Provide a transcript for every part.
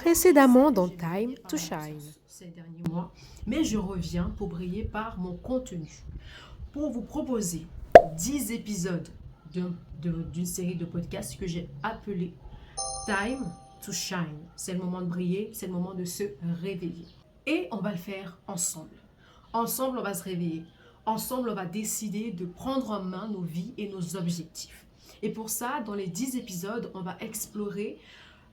Précédemment dans Time to Shine. Ces derniers mois, mais je reviens pour briller par mon contenu, pour vous proposer 10 épisodes d'une série de podcasts que j'ai appelé Time to Shine. C'est le moment de briller, c'est le moment de se réveiller. Et on va le faire ensemble. Ensemble, on va se réveiller. Ensemble, on va décider de prendre en main nos vies et nos objectifs. Et pour ça, dans les 10 épisodes, on va explorer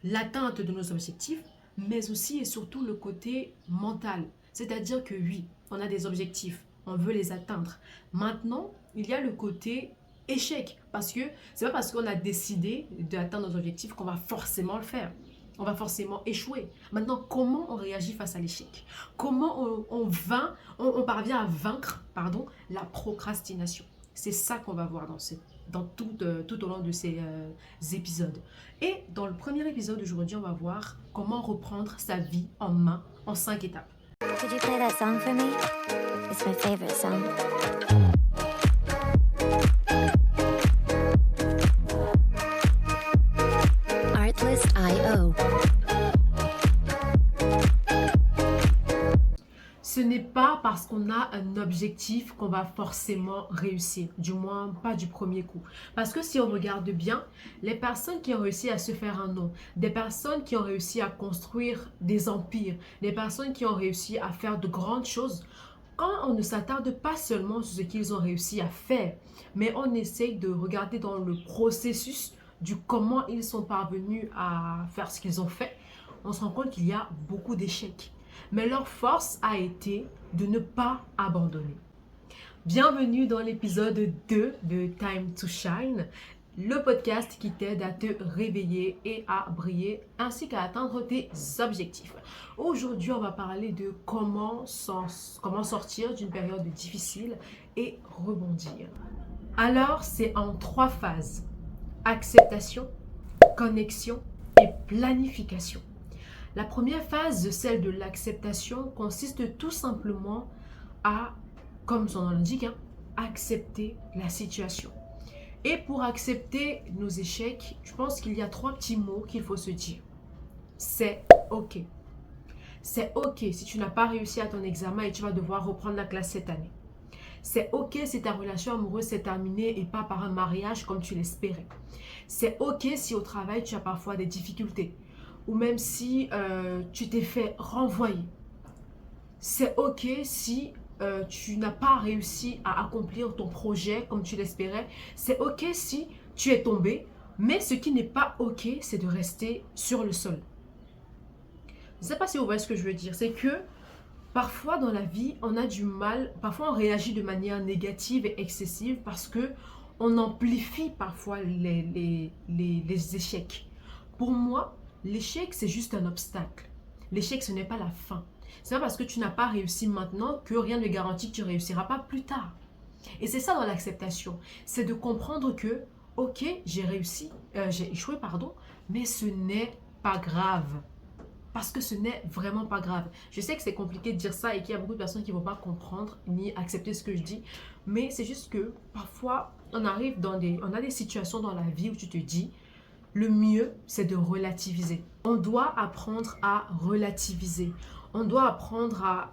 l'atteinte de nos objectifs, mais aussi et surtout le côté mental. C'est-à-dire que oui, on a des objectifs, on veut les atteindre. Maintenant, il y a le côté échec, parce que c'est pas parce qu'on a décidé d'atteindre nos objectifs qu'on va forcément le faire. On va forcément échouer. Maintenant, comment on réagit face à l'échec? Comment on parvient à vaincre, la procrastination? C'est ça qu'on va voir tout au long de ces épisodes. Et dans le premier épisode d'aujourd'hui, on va voir comment reprendre sa vie en main en 5 étapes. Could you play that song for me? It's my favorite song. Artlist.io. Ce n'est pas parce qu'on a un objectif qu'on va forcément réussir, du moins pas du premier coup. Parce que si on regarde bien, les personnes qui ont réussi à se faire un nom, des personnes qui ont réussi à construire des empires, des personnes qui ont réussi à faire de grandes choses, quand on ne s'attarde pas seulement sur ce qu'ils ont réussi à faire, mais on essaye de regarder dans le processus du comment ils sont parvenus à faire ce qu'ils ont fait, on se rend compte qu'il y a beaucoup d'échecs. Mais leur force a été de ne pas abandonner. Bienvenue dans l'épisode 2 de Time to Shine, le podcast qui t'aide à te réveiller et à briller ainsi qu'à atteindre tes objectifs. Aujourd'hui, on va parler de comment sortir d'une période difficile et rebondir. Alors, c'est en 3 phases: acceptation, connexion et planification. La première phase, celle de l'acceptation, consiste tout simplement à, comme son nom l'indique, accepter la situation. Et pour accepter nos échecs, je pense qu'il y a 3 petits mots qu'il faut se dire. C'est OK. C'est OK si tu n'as pas réussi à ton examen et tu vas devoir reprendre la classe cette année. C'est OK si ta relation amoureuse s'est terminée et pas par un mariage comme tu l'espérais. C'est OK si au travail tu as parfois des difficultés. Ou même si tu t'es fait renvoyer. C'est OK si tu n'as pas réussi à accomplir ton projet comme tu l'espérais. C'est OK si tu es tombé. Mais ce qui n'est pas OK, c'est de rester sur le sol. Je ne sais pas si vous voyez ce que je veux dire. C'est que parfois dans la vie, on a du mal. Parfois, on réagit de manière négative et excessive parce que on amplifie parfois les échecs. Pour moi, l'échec, c'est juste un obstacle. L'échec, ce n'est pas la fin. C'est pas parce que tu n'as pas réussi maintenant que rien ne garantit que tu ne réussiras pas plus tard. Et c'est ça dans l'acceptation. C'est de comprendre que, ok, j'ai échoué, mais ce n'est pas grave. Parce que ce n'est vraiment pas grave. Je sais que c'est compliqué de dire ça et qu'il y a beaucoup de personnes qui ne vont pas comprendre ni accepter ce que je dis. Mais c'est juste que parfois, on a des situations dans la vie où tu te dis, le mieux, c'est de relativiser. On doit apprendre à relativiser. On doit apprendre à,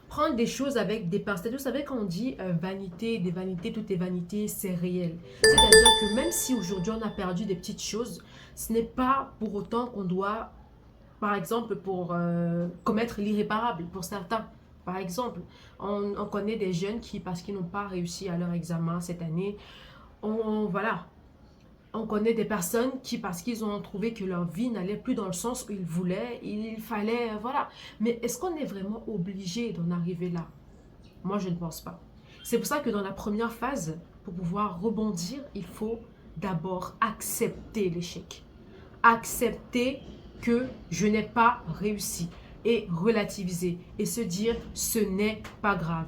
prendre des choses avec des pincettes. Vous savez, quand on dit vanité, des vanités, tout est vanité, c'est réel. C'est-à-dire que même si aujourd'hui on a perdu des petites choses, ce n'est pas pour autant qu'on doit, par exemple, pour commettre l'irréparable pour certains. Par exemple, on connaît des jeunes qui, parce qu'ils n'ont pas réussi à leur examen cette année, on connaît des personnes qui, parce qu'ils ont trouvé que leur vie n'allait plus dans le sens où ils voulaient, il fallait, voilà. Mais est-ce qu'on est vraiment obligé d'en arriver là? Moi, je ne pense pas. C'est pour ça que dans la première phase, pour pouvoir rebondir, il faut d'abord accepter l'échec. Accepter que je n'ai pas réussi et relativiser et se dire ce n'est pas grave.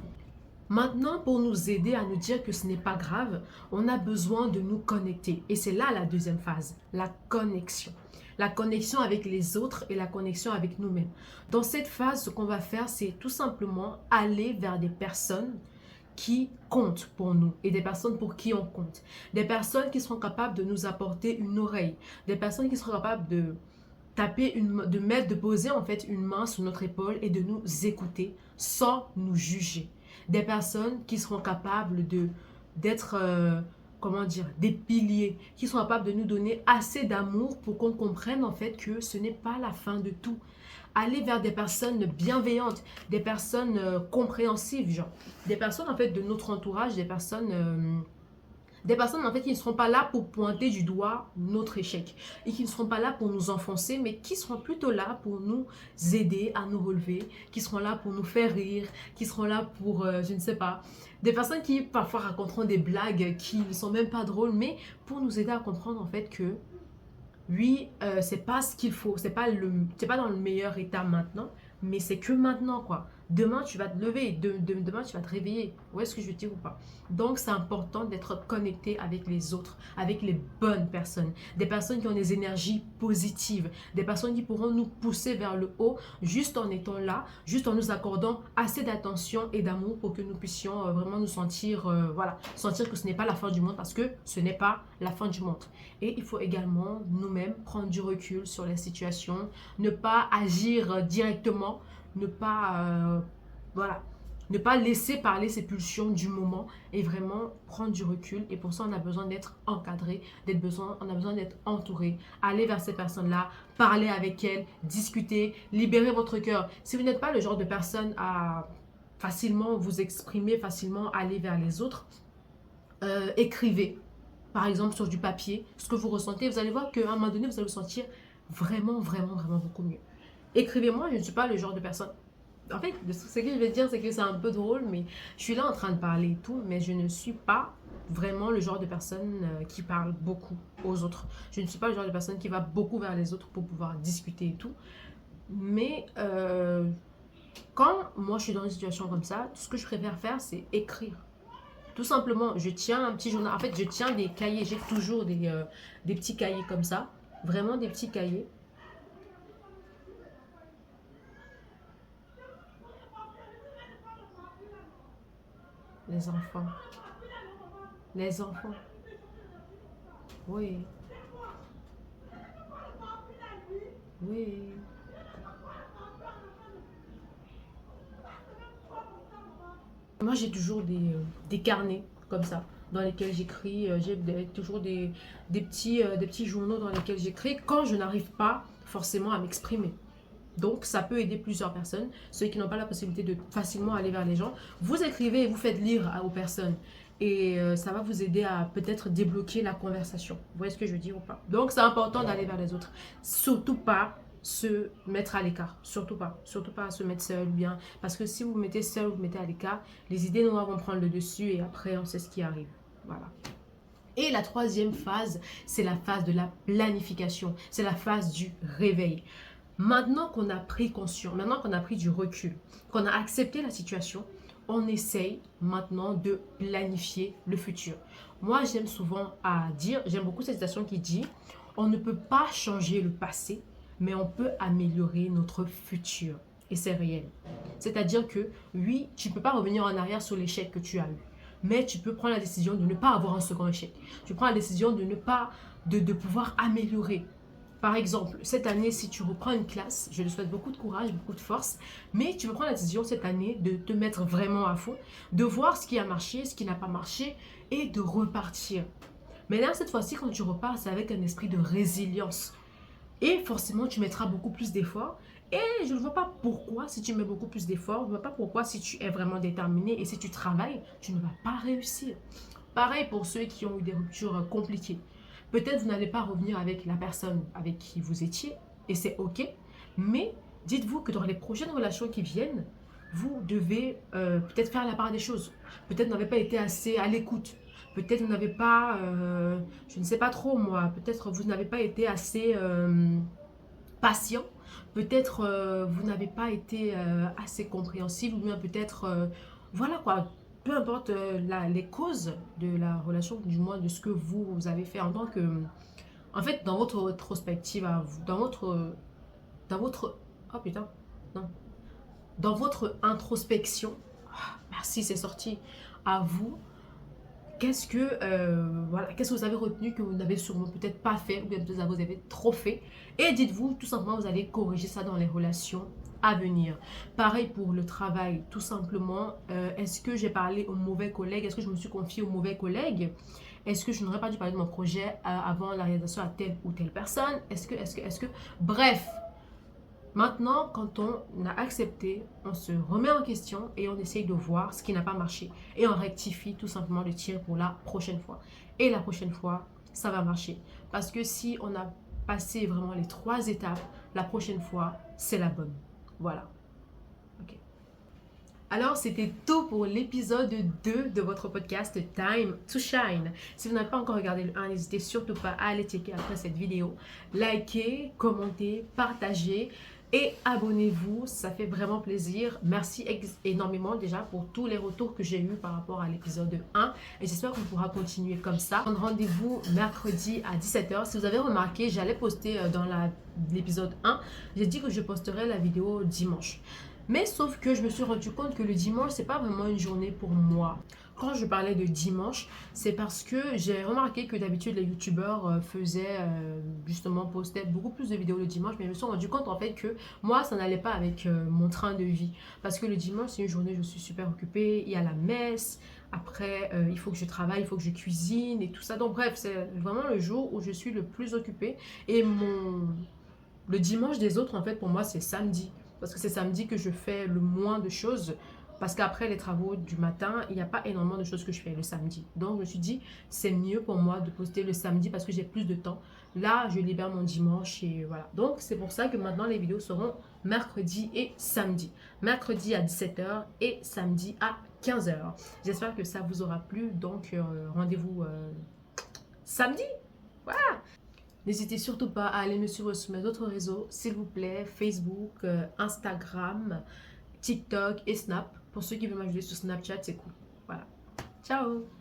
Maintenant, pour nous aider à nous dire que ce n'est pas grave, on a besoin de nous connecter. Et c'est là la deuxième phase, la connexion. La connexion avec les autres et la connexion avec nous-mêmes. Dans cette phase, ce qu'on va faire, c'est tout simplement aller vers des personnes qui comptent pour nous et des personnes pour qui on compte. Des personnes qui seront capables de nous apporter une oreille. Des personnes qui seront capables de de poser en fait une main sur notre épaule et de nous écouter sans nous juger. Des personnes qui seront capables d'être, comment dire, des piliers, qui sont capables de nous donner assez d'amour pour qu'on comprenne en fait que ce n'est pas la fin de tout. Aller vers des personnes bienveillantes, des personnes compréhensives, genre, des personnes en fait de notre entourage, des personnes en fait qui ne seront pas là pour pointer du doigt notre échec et qui ne seront pas là pour nous enfoncer, mais qui seront plutôt là pour nous aider à nous relever, qui seront là pour nous faire rire, qui seront là pour, je ne sais pas, des personnes qui parfois raconteront des blagues qui ne sont même pas drôles, mais pour nous aider à comprendre en fait que oui, c'est pas ce qu'il faut, c'est pas dans le meilleur état maintenant, mais c'est que maintenant quoi. Demain tu vas te lever, demain tu vas te réveiller. Où est-ce que je veux dire ou pas? Donc c'est important d'être connecté avec les autres, avec les bonnes personnes, des personnes qui ont des énergies positives, des personnes qui pourront nous pousser vers le haut juste en étant là, juste en nous accordant assez d'attention et d'amour pour que nous puissions vraiment nous sentir, voilà, sentir que ce n'est pas la fin du monde parce que ce n'est pas la fin du monde. Et il faut également nous-mêmes prendre du recul sur la situation, ne pas agir directement, ne pas, voilà, ne pas laisser parler ses pulsions du moment et vraiment prendre du recul. Et pour ça, on a besoin d'être encadré, on a besoin d'être entouré. Aller vers ces personnes-là, parler avec elles, discuter, libérer votre cœur. Si vous n'êtes pas le genre de personne à facilement vous exprimer, facilement aller vers les autres, écrivez. Par exemple, sur du papier, ce que vous ressentez, vous allez voir qu'à un moment donné, vous allez vous sentir vraiment, vraiment, vraiment beaucoup mieux. Écrivez-moi, je ne suis pas le genre de personne. En fait, ce que je vais dire, c'est que c'est un peu drôle, mais je suis là en train de parler et tout, mais je ne suis pas vraiment le genre de personne qui parle beaucoup aux autres. Je ne suis pas le genre de personne qui va beaucoup vers les autres pour pouvoir discuter et tout. Mais quand moi je suis dans une situation comme ça, tout ce que je préfère faire, c'est écrire. Tout simplement, je tiens un petit journal. En fait, je tiens des cahiers. J'ai toujours des petits cahiers comme ça. Vraiment des petits cahiers. Les enfants. Les enfants. Oui. Oui. Moi, j'ai toujours des carnets comme ça, dans lesquels j'écris. Toujours des petits journaux dans lesquels j'écris quand je n'arrive pas forcément à m'exprimer. Donc, ça peut aider plusieurs personnes. Ceux qui n'ont pas la possibilité de facilement aller vers les gens, vous écrivez et vous faites lire aux personnes. Et ça va vous aider à peut-être débloquer la conversation. Vous voyez ce que je veux dire ou pas? Donc, c'est important d'aller vers les autres. Surtout pas se mettre à l'écart. Surtout pas. Surtout pas se mettre seul ou bien. Parce que si vous vous mettez seul ou vous mettez à l'écart, les idées noires vont prendre le dessus et après, on sait ce qui arrive. Voilà. Et la troisième phase, c'est la phase de la planification. C'est la phase du réveil. Maintenant qu'on a pris conscience, maintenant qu'on a pris du recul, qu'on a accepté la situation, on essaye maintenant de planifier le futur. Moi, j'aime souvent à dire, j'aime beaucoup cette citation qui dit, on ne peut pas changer le passé, mais on peut améliorer notre futur. Et c'est réel. C'est-à-dire que, oui, tu ne peux pas revenir en arrière sur l'échec que tu as eu, mais tu peux prendre la décision de ne pas avoir un second échec. Tu prends la décision de ne pas, de pouvoir améliorer. Par exemple, cette année, si tu reprends une classe, je te souhaite beaucoup de courage, beaucoup de force, mais tu peux prendre la décision cette année de te mettre vraiment à fond, de voir ce qui a marché, ce qui n'a pas marché et de repartir. Mais là, cette fois-ci, quand tu repars, c'est avec un esprit de résilience. Et forcément, tu mettras beaucoup plus d'efforts. Et je ne vois pas pourquoi, si tu mets beaucoup plus d'efforts, je ne vois pas pourquoi, si tu es vraiment déterminé et si tu travailles, tu ne vas pas réussir. Pareil pour ceux qui ont eu des ruptures compliquées. Peut-être vous n'allez pas revenir avec la personne avec qui vous étiez, et c'est ok. Mais dites-vous que dans les prochaines relations qui viennent, vous devez peut-être faire la part des choses. Peut-être vous n'avez pas été assez à l'écoute. Peut-être vous n'avez pas, je ne sais pas trop moi, peut-être vous n'avez pas été assez patient. Peut-être vous n'avez pas été assez compréhensible, ou bien peut-être, voilà quoi. Peu importe les causes de la relation, du moins de ce que vous avez fait en tant que... En fait, dans votre rétrospective, à vous, dans votre... Oh putain, non. Dans votre introspection, merci, c'est sorti, à vous, qu'est-ce que, voilà, qu'est-ce que vous avez retenu que vous n'avez sûrement peut-être pas fait ou bien peut-être vous avez trop fait. Et dites-vous, tout simplement, vous allez corriger ça dans les relations à venir. Pareil pour le travail, tout simplement. Est-ce que j'ai parlé au mauvais collègue? Est-ce que je me suis confiée au mauvais collègue? Est-ce que je n'aurais pas dû parler de mon projet avant la réalisation à telle ou telle personne? Est-ce que... Bref, maintenant, quand on a accepté, on se remet en question et on essaye de voir ce qui n'a pas marché. Et on rectifie tout simplement le tir pour la prochaine fois. Et la prochaine fois, ça va marcher. Parce que si on a passé vraiment les 3 étapes, la prochaine fois, c'est la bonne. Voilà. Ok. Alors, c'était tout pour l'épisode 2 de votre podcast Time to Shine. Si vous n'avez pas encore regardé le 1, n'hésitez surtout pas à aller checker après cette vidéo. Likez, commentez, partagez et abonnez-vous. Ça fait vraiment plaisir. Merci énormément déjà pour tous les retours que j'ai eus par rapport à l'épisode 1. Et j'espère qu'on pourra continuer comme ça. Rendez-vous mercredi à 17 h. Si vous avez remarqué, j'allais poster dans l'épisode 1. J'ai dit que je posterai la vidéo dimanche. Mais sauf que je me suis rendu compte que le dimanche, c'est pas vraiment une journée pour moi. Quand je parlais de dimanche, c'est parce que j'ai remarqué que d'habitude les youtubeurs justement postaient beaucoup plus de vidéos le dimanche, mais je me suis rendu compte en fait que moi ça n'allait pas avec mon train de vie. Parce que le dimanche c'est une journée où je suis super occupée, il y a la messe, après il faut que je travaille, il faut que je cuisine et tout ça. Donc bref, c'est vraiment le jour où je suis le plus occupée. Et le dimanche des autres en fait pour moi c'est samedi. Parce que c'est samedi que je fais le moins de choses. Parce qu'après les travaux du matin, il n'y a pas énormément de choses que je fais le samedi. Donc je me suis dit, c'est mieux pour moi de poster le samedi parce que j'ai plus de temps. Là, je libère mon dimanche et voilà. Donc c'est pour ça que maintenant les vidéos seront mercredi et samedi. Mercredi à 17 h et samedi à 15 h. J'espère que ça vous aura plu. Donc rendez-vous samedi. Voilà. N'hésitez surtout pas à aller me suivre sur mes autres réseaux, s'il vous plaît, Facebook, Instagram, TikTok et Snap. Pour ceux qui veulent m'ajouter sur Snapchat, c'est cool. Voilà. Ciao!